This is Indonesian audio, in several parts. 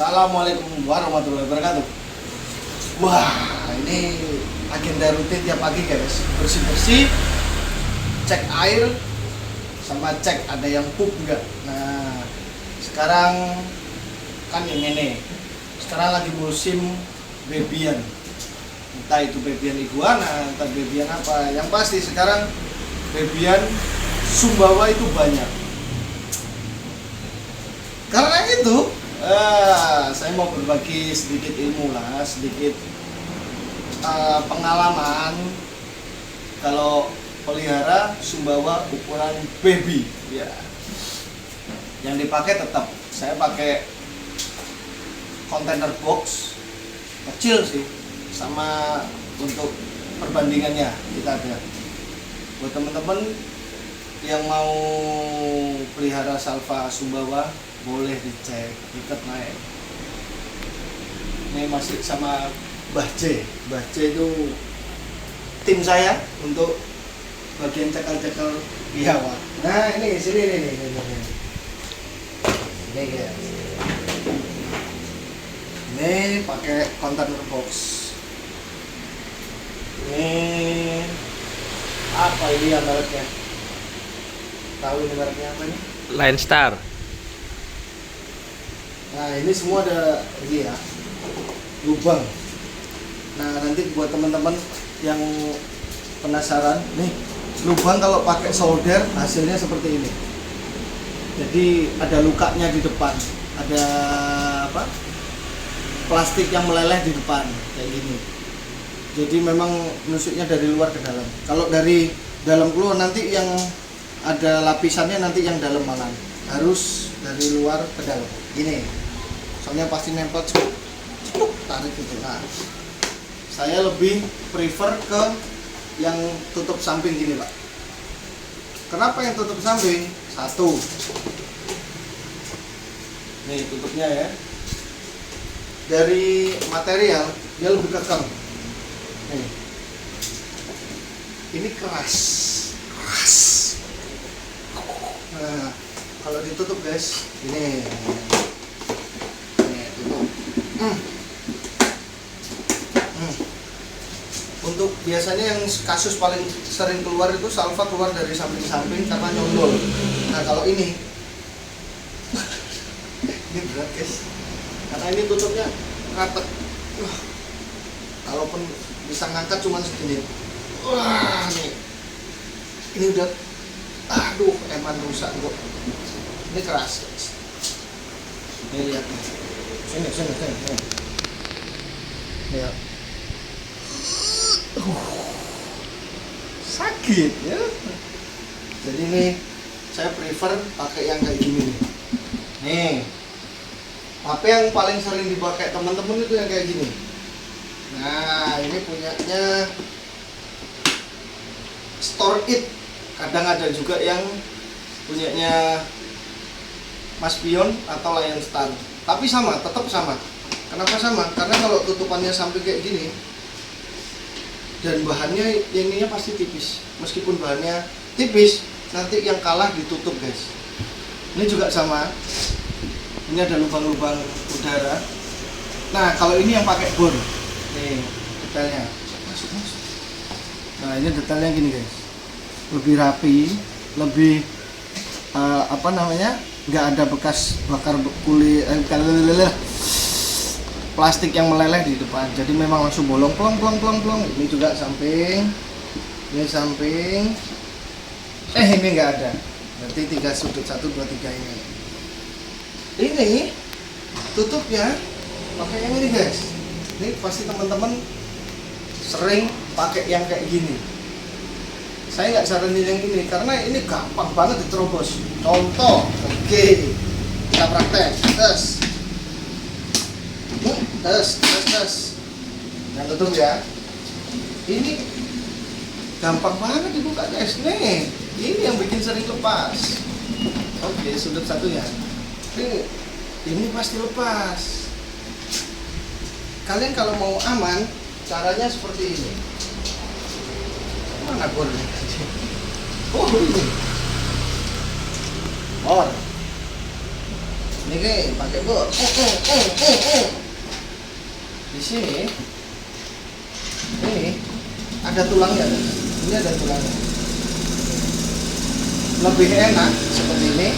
Assalamualaikum warahmatullahi wabarakatuh. Wah, ini agenda rutin tiap pagi guys. Bersih-bersih, cek air, sama cek ada yang pup enggak. Nah, sekarang kan ini nih. Sekarang lagi musim bebian. Entah itu bebian iguana, entah bebian apa. Yang pasti sekarang bebian Sumbawa itu banyak. Karena itu saya mau berbagi sedikit ilmu lah, sedikit pengalaman kalau pelihara Sumbawa ukuran baby ya. Yang dipakai tetap saya pakai container box kecil sih, sama untuk perbandingannya kita ada. Buat teman-teman yang mau pelihara salva Sumbawa boleh dicek, ikat naik. Ini masih sama Mbah J. Mbah J itu tim saya untuk bagian cekal-cekal biawak. Nah ini sini ini. Ini ya. Ini pakai container box. Ini apa ini ya mereknya? Tahu ini mereknya apa ini? Line Star. Nah ini semua ada ini ya, lubang. Nah nanti buat teman-teman yang penasaran, nih lubang kalau pakai solder hasilnya seperti ini. Jadi ada lukanya di depan, ada apa? Plastik yang meleleh di depan kayak gini. Jadi memang nusuknya dari luar ke dalam. Kalau dari dalam keluar nanti yang ada lapisannya nanti yang dalam malah harus dari luar ke dalam. Gini. Soalnya pasti nempel cuk, tarik gitu. Nah, saya lebih prefer ke yang tutup samping gini Pak. Kenapa yang tutup samping? Satu, nih tutupnya ya, dari material dia lebih kekang. Nih, ini keras. Nah, kalau ditutup guys, ini. Untuk biasanya yang kasus paling sering keluar itu salva keluar dari samping-samping karena nyondol. Nah kalau ini ini berat guys, karena ini tutupnya rapat. Kalaupun bisa ngangkat cuma segini. Wah nih, ini udah, aduh eman rusak kok. Ini keras guys. Ini lihat nih. Sini. Lihat. Sakit ya. Jadi ini saya prefer pakai yang kayak gini nih. Nih. Tapi yang paling sering dipakai teman-teman itu yang kayak gini. Nah, ini punyanya Store It. Kadang ada juga yang punyanya Mas Pion atau Lion Star. Tapi sama, tetap sama. Kenapa sama? Karena kalau tutupannya sampai kayak gini dan bahannya ininya pasti tipis. Meskipun bahannya tipis, nanti yang kalah ditutup guys. Ini juga sama. Ini ada lubang-lubang udara. Nah kalau ini yang pakai bor, nih detailnya. Masuk. Nah ini detailnya gini guys, lebih rapi, lebih apa namanya? Nggak ada bekas bakar kulit, plastik yang meleleh di depan. Jadi memang langsung bolong plong. Ini juga samping, ini samping. Ini nggak ada. Berarti 3 sudut, 1, 2, 3 ini. Ini tutupnya pakai yang ini guys. Ini pasti teman-teman sering pakai yang kayak gini. Saya nggak saranin yang ini karena ini gampang banget diterobos. Contoh, oke, kita praktek, tes. Yang tutup ya. Ini gampang banget dibuka guys. Nih, ini yang bikin sering lepas. Oke, sudut satunya. Ini pasti lepas. Kalian kalau mau aman, caranya seperti ini. Mana bornya? Oh ini. Bor. Ini Ini pakai bot. Di sini ini ada tulangnya. Ini ada tulangnya. Lebih enak seperti ini.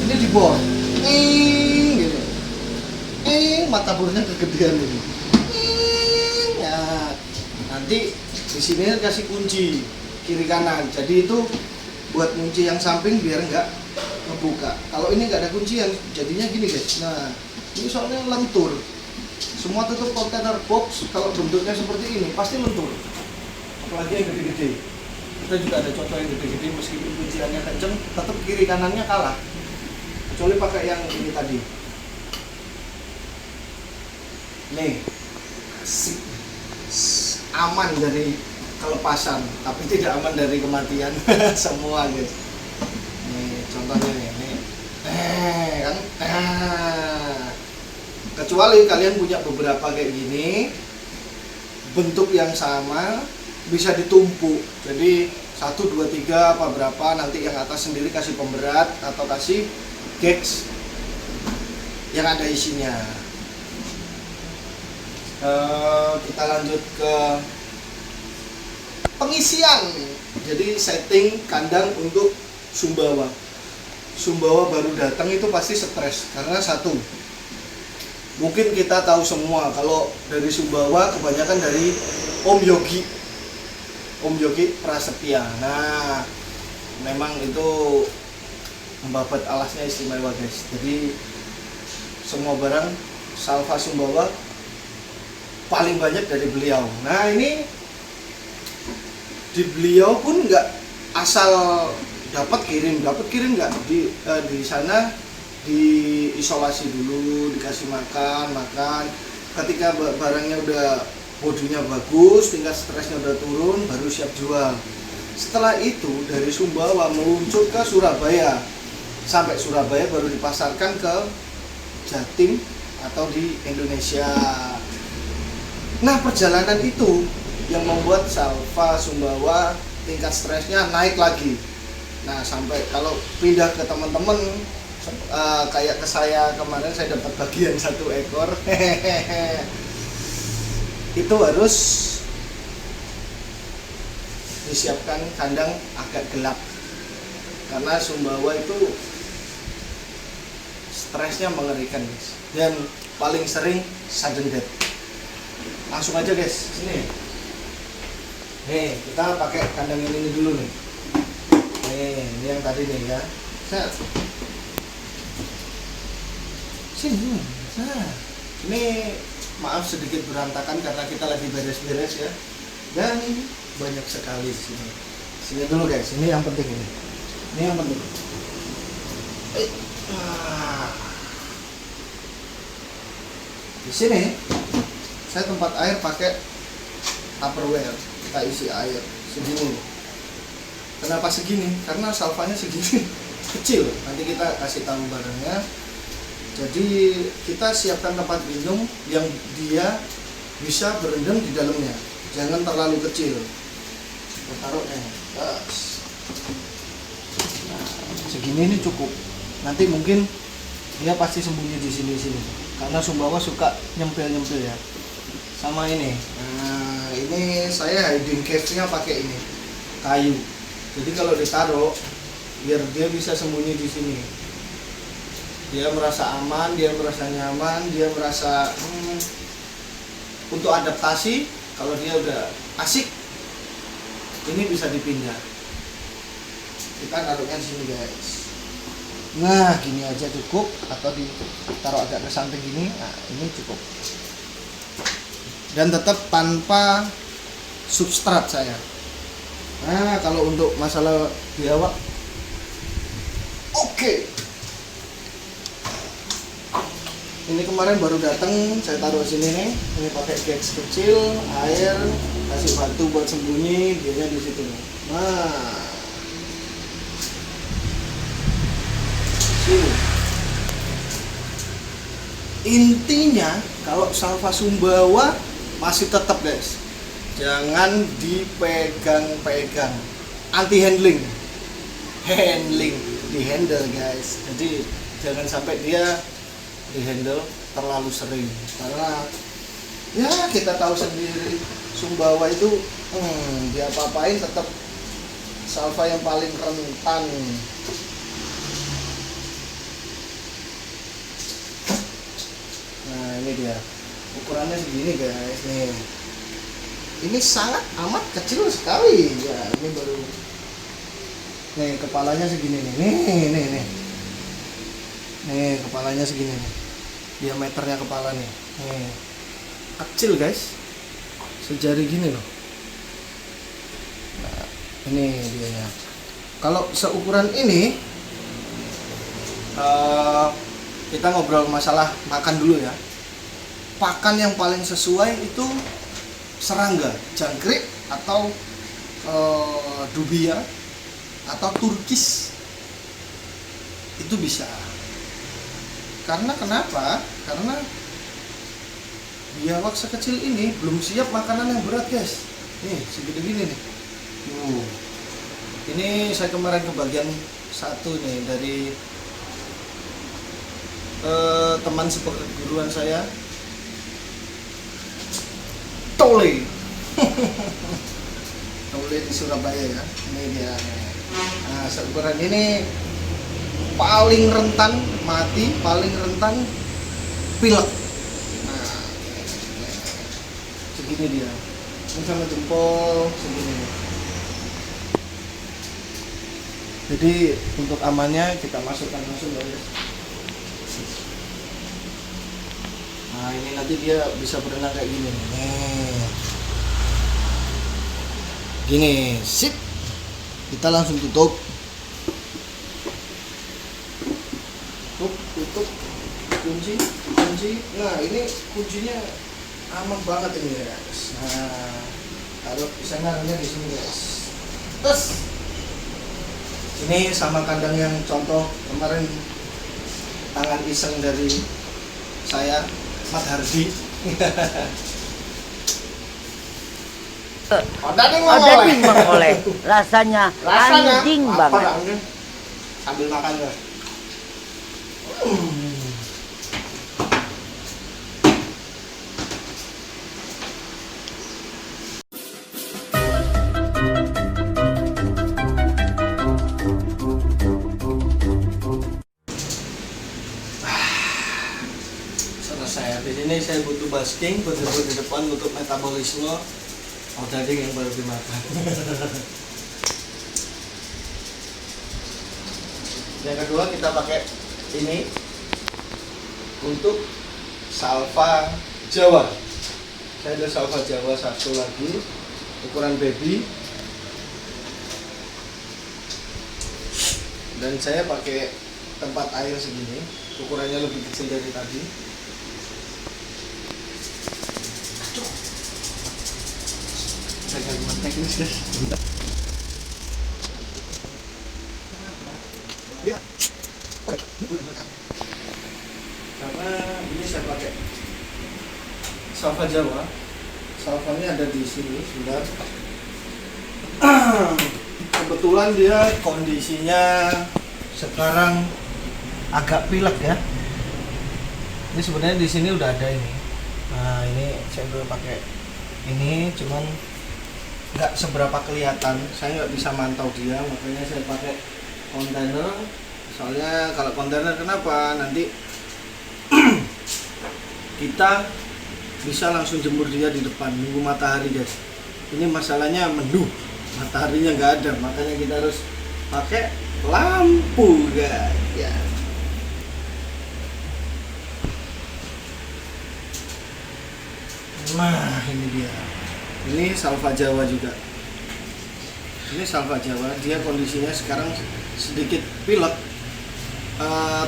Ini dibor. Gitu. Mata bornya kegedean ini. Ya. Nanti di sini kasih kunci kiri kanan. Jadi itu buat kunci yang samping biar enggak ngebuka. Kalau ini nggak ada kuncian, jadinya gini guys. Nah, ini soalnya lentur. Semua tutup kontainer box kalau bentuknya seperti ini pasti lentur. Apalagi yang gede-gede. Kita juga ada contoh yang gede-gede, meskipun kunciannya kenceng, tetap kiri kanannya kalah. Kecuali pakai yang ini tadi. Nih, asik. Aman dari kelepasan, tapi tidak aman dari kematian. Semua guys. Nih contohnya nih. Kan. Kecuali kalian punya beberapa kayak gini, bentuk yang sama, bisa ditumpuk. Jadi 1, 2, 3 apa berapa, nanti yang atas sendiri kasih pemberat atau kasih gags yang ada isinya. Kita lanjut ke pengisian. Jadi setting kandang untuk Sumbawa. Sumbawa baru datang itu pasti stres karena satu, mungkin kita tahu semua kalau dari Sumbawa kebanyakan dari Om Yogi Prasetya. Nah, memang itu membabat alasnya istimewa guys. Jadi semua barang Salva Sumbawa paling banyak dari beliau. Nah, ini di beliau pun nggak asal dapat kirim nggak, di sana diisolasi dulu, dikasih makan. Ketika barangnya udah bodinya bagus, tingkat stresnya udah turun, baru siap jual. Setelah itu dari Sumbawa meluncur ke Surabaya. Sampai Surabaya baru dipasarkan ke Jatim atau di Indonesia. Nah, perjalanan itu yang membuat Salva Sumbawa tingkat stresnya naik lagi. Nah, sampai kalau pindah ke teman-teman kayak ke saya kemarin, saya dapat bagian 1 ekor. Itu harus disiapkan kandang agak gelap karena Sumbawa itu stresnya mengerikan guys, dan paling sering sudden death. Langsung aja guys, sini. Nih, kita pakai kandang ini dulu nih. Nih, ini yang tadi nih ya. Set. Sini. Nah, ini maaf sedikit berantakan karena kita lagi beres-beres ya. Dan banyak sekali di sini. Sini dulu guys, ini yang penting ini. Ini yang penting. Di sini saya tempat air pakai Tupperware, kita isi air segini. Kenapa segini? Karena salvanya segini kecil. Nanti kita kasih tahu barangnya. Jadi kita siapkan tempat minum yang dia bisa berendam di dalamnya. Jangan terlalu kecil. Kita taruhnya. Nah, segini ini cukup. Nanti mungkin dia pasti sembunyi di sini. Karena Sumbawa suka nyempil-nyempil ya. Sama ini. Nah, ini saya hiding cave-nya pakai ini. Kayu. Jadi kalau ditaruh biar dia bisa sembunyi di sini. Dia merasa aman, dia merasa nyaman, dia merasa untuk adaptasi. Kalau dia udah asik, ini bisa dipindah. Kita naruhnya di sini guys. Nah, gini aja cukup, atau ditaruh agak ke samping gini. Nah, ini cukup. Dan tetap tanpa substrat saya. Nah, kalau untuk masalah biawak, oke. Ini kemarin baru datang, saya taruh sini nih. Ini pakai gags kecil, air, kasih batu buat sembunyi, dia di situ nih. Nah, sini. Intinya kalau Salva Sumbawa masih tetap guys, jangan dipegang-pegang, anti handling, di handle guys. Jadi jangan sampai dia dihandle terlalu sering, karena ya kita tahu sendiri Sumbawa itu dia apa-apain tetap salva yang paling rentan. Nah ini dia ukurannya segini guys nih. Ini sangat amat kecil sekali ya, ini baru nih kepalanya segini nih. Nih kepalanya segini nih, diameternya kepala nih kecil guys, sejari gini loh. Nah ini dia ya. Kalau seukuran ini kita ngobrol masalah makan dulu ya. Pakan yang paling sesuai itu serangga, jangkrik, atau dubia, atau turkis. Itu bisa. Karena kenapa? Karena biawak sekecil ini belum siap makanan yang berat guys. Nih segini gini nih. Ini saya kemarin kebagian satu nih dari teman seperguruan saya, Tole. Tole di Surabaya ya. Ini dia. Nah, seukuran ini paling rentan mati, paling rentan pilek. Nah, segini dia. Ini sama jempol segini. Jadi untuk amannya kita masukkan langsung guys. Nah ini nanti dia bisa berenang kayak gini nih. Gini, sip. Kita langsung tutup. Tutup, kunci. Nah ini kuncinya aman banget ini guys. Nah taruh di sana, di sini guys. Terus ini sama kandang yang contoh kemarin tangan iseng dari saya, Mat Hardi. Odading mengoleh. Rasanya anjing banget. Sambil makan ya. Selesai. Di sini saya butuh basking, betul-betul di depan untuk metabolisme odading yang baru dimakan. Yang kedua kita pakai ini untuk salva Jawa. Saya ada salva Jawa satu lagi, ukuran baby. Dan saya pakai tempat air segini, ukurannya lebih kecil dari tadi. Saya gak teknis guys. Karena ini saya pakai salva Jawa. Salvanya ada di sini sudah. Kebetulan dia kondisinya sekarang agak pilek ya. Ini sebenarnya di sini udah ada ini. Nah ini saya udah pakai ini, cuman nggak seberapa kelihatan. Saya nggak bisa mantau dia, makanya saya pakai kontainer. Soalnya kalau kontainer kenapa? Nanti kita bisa langsung jemur dia di depan, nunggu matahari guys. Ini masalahnya mendung, mataharinya nggak ada, makanya kita harus pakai lampu guys ya. Nah ini dia, ini salva Jawa juga. Ini salva Jawa, dia kondisinya sekarang sedikit pilek.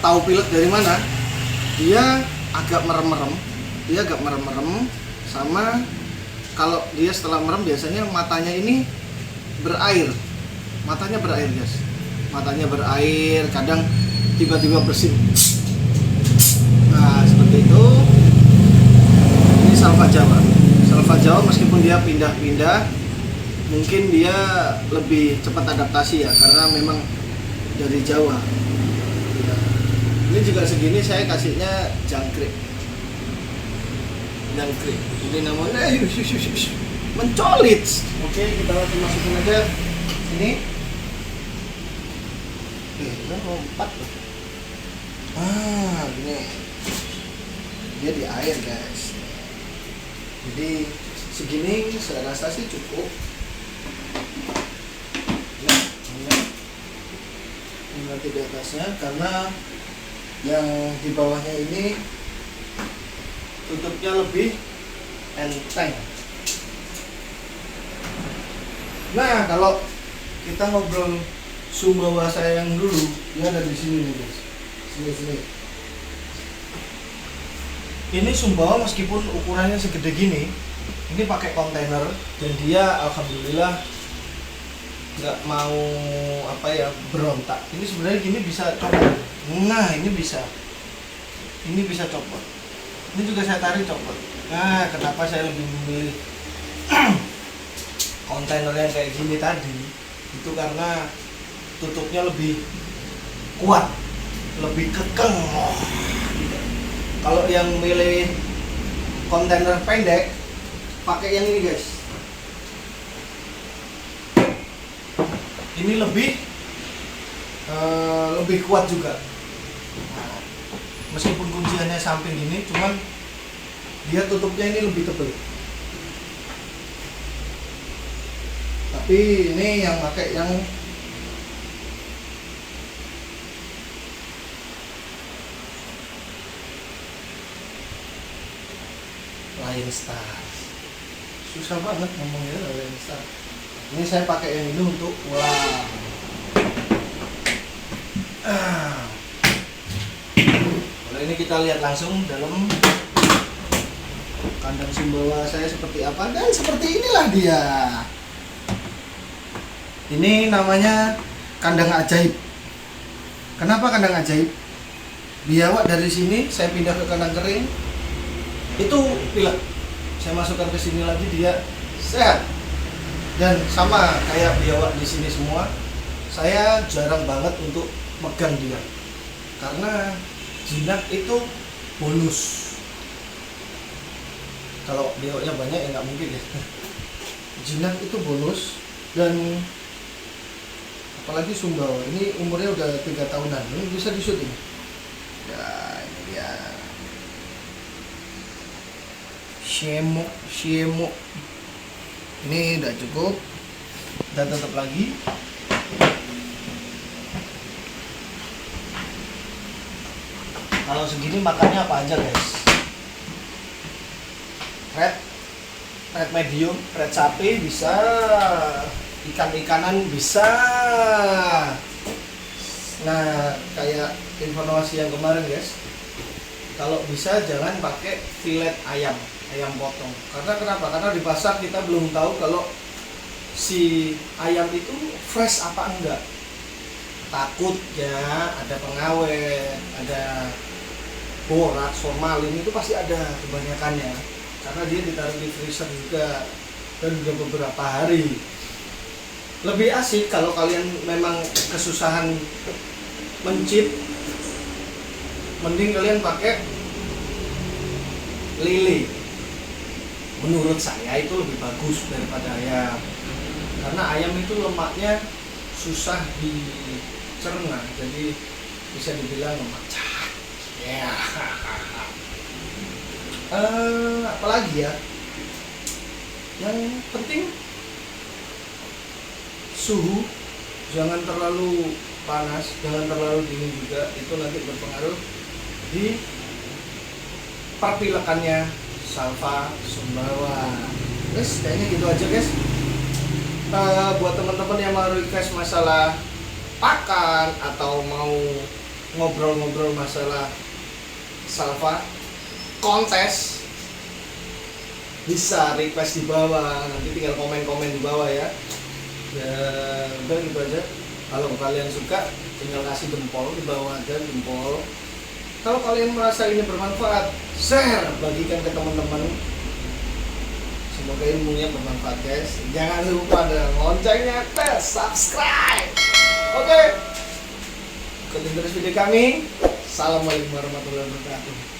Tahu pilek dari mana? Dia agak merem-merem, sama kalau dia setelah merem biasanya matanya ini berair, matanya berair guys, matanya berair, kadang tiba-tiba bersin. Nah seperti itu. Ini salva Jawa meskipun dia pindah-pindah, mungkin dia lebih cepat adaptasi ya, karena memang dari Jawa. Ini juga segini saya kasihnya jangkrik. Ini namanya mencolit. Oke, kita langsung masukin aja ini. Kita lompat loh. Ini dia di air guys. Jadi segini saya rasa sih cukup. Ini nanti di atasnya, karena yang di bawahnya ini tutupnya lebih enteng. Nah, kalau kita ngobrol Sumbawa saya yang dulu, dia ada di sini nih guys. Sini. Ini Sumbawa meskipun ukurannya segede gini, ini pakai kontainer dan dia alhamdulillah nggak mau berontak. Ini sebenarnya gini bisa copot. Nah, ini bisa copot. Ini juga saya tarik copot. Nah, kenapa saya lebih memilih kontainer yang kayak gini tadi? Itu karena tutupnya lebih kuat, lebih kekeng. Kalau yang milih kontainer pendek, pakai yang ini guys. Ini lebih kuat juga. Nah, meskipun kunciannya samping gini, cuman dia tutupnya ini lebih tebal. Tapi ini yang pakai yang Lion Star. Susah banget ngomongnya Lion Star. Ini saya pakai yang ini untuk pulang. Kalau ini kita lihat langsung dalam kandang Sumbawa saya seperti apa, dan seperti inilah dia. Ini namanya kandang ajaib. Kenapa kandang ajaib? Biawak dari sini saya pindah ke kandang kering, itu pilek. Saya masukkan ke sini lagi, dia sehat. Dan sama kayak biawak di sini semua, saya jarang banget untuk megang dia. Karena jinak itu bonus. Kalau biawaknya banyak ya nggak mungkin ya. Jinak itu bonus, dan apalagi Sumbawa ini umurnya udah 3 tahunan. Ini bisa disut ini. Ya, ini dia. Syemok. Ini udah cukup. Dan tetap lagi. Kalau segini makannya apa aja guys? Red medium, red sapi bisa, ikan-ikanan bisa. Nah, kayak informasi yang kemarin guys, kalau bisa jangan pakai filet ayam potong. Karena kenapa? Karena di pasar kita belum tahu kalau si ayam itu fresh apa enggak. Takutnya ada pengawet, ada boraks, formalin, itu pasti ada kebanyakannya. Karena dia ditaruh di freezer juga dan udah beberapa hari. Lebih asik kalau kalian memang kesusahan mencit, mending kalian pakai lele. Menurut saya itu lebih bagus daripada ayam, karena ayam itu lemaknya susah dicerna, jadi bisa dibilang lemak jahat. Apalagi ya, yang penting suhu jangan terlalu panas, jangan terlalu dingin juga. Itu nanti berpengaruh di perpilekannya Salva Sumbawa. Guys, kayaknya gitu aja guys. Buat teman-teman yang mau request masalah pakan atau mau ngobrol-ngobrol masalah Salva kontes, bisa request di bawah. Nanti tinggal komen-komen di bawah ya. Dan udah gitu aja. Kalau kalian suka, tinggal kasih jempol di bawah aja, jempol. Kalau kalian merasa ini bermanfaat, share, bagikan ke teman-teman. Semoga ilmunya bermanfaat guys. Jangan lupa dengan loncengnya, subscribe. Oke. Ikutin terus video kami. Assalamualaikum warahmatullahi wabarakatuh.